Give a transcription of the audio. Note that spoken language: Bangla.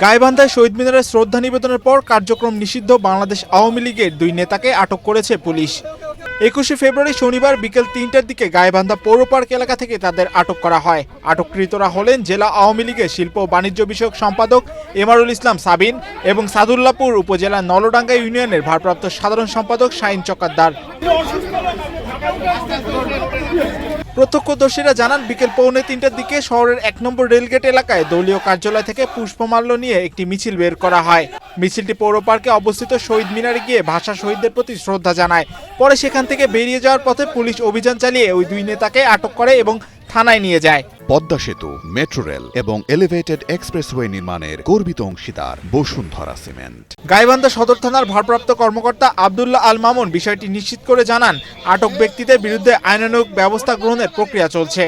গাইবান্ধায় শহীদ মিনারে শ্রদ্ধা নিবেদনের পর কার্যক্রম নিষিদ্ধ বাংলাদেশ আওয়ামী লীগের 2 নেতাকে আটক করেছে পুলিশ। 21শে ফেব্রুয়ারি শনিবার বিকেল 3টার দিকে গাইবান্ধা পৌর পার্ক এলাকা থেকে তাদের আটক করা হয়। আটককৃতরা হলেন জেলা আওয়ামী লীগের শিল্প ও বাণিজ্য বিষয়ক সম্পাদক এমারুল ইসলাম সাবিন এবং সাদুল্লাপুর উপজেলার নলডাঙ্গা ইউনিয়নের ভারপ্রাপ্ত সাধারণ সম্পাদক শাহিন চকাদ্দার। প্রত্যক্ষদর্শীরা জানান বিকেল 2:45টার দিকে শহরের 1 নম্বর রেলগেট এলাকায় দলীয় কার্যালয় থেকে পুষ্পমাল্য নিয়ে একটি মিছিল বের করা হয়। মিছিলটি পৌর পার্কে অবস্থিত শহীদ মিনারে গিয়ে ভাষা শহীদদের প্রতি শ্রদ্ধা জানায়। পরে সেখান থেকে বেরিয়ে যাওয়ার পথে পুলিশ অভিযান চালিয়ে ওই 2 নেতাকে আটক করে এবং থানায় নিয়ে যায়। পদ্মা সেতু, মেট্রো রেল এবং এলিভেটেড এক্সপ্রেসওয়ে নির্মাণের গর্বিত অংশীদার বসুন্ধরা সিমেন্ট। গাইবান্ধা সদর থানার ভারপ্রাপ্ত কর্মকর্তা আব্দুল্লাহ আল মামুন বিষয়টি নিশ্চিত করে জানান, আটক ব্যক্তিদের বিরুদ্ধে আইনানুগ ব্যবস্থা গ্রহণের প্রক্রিয়া চলছে।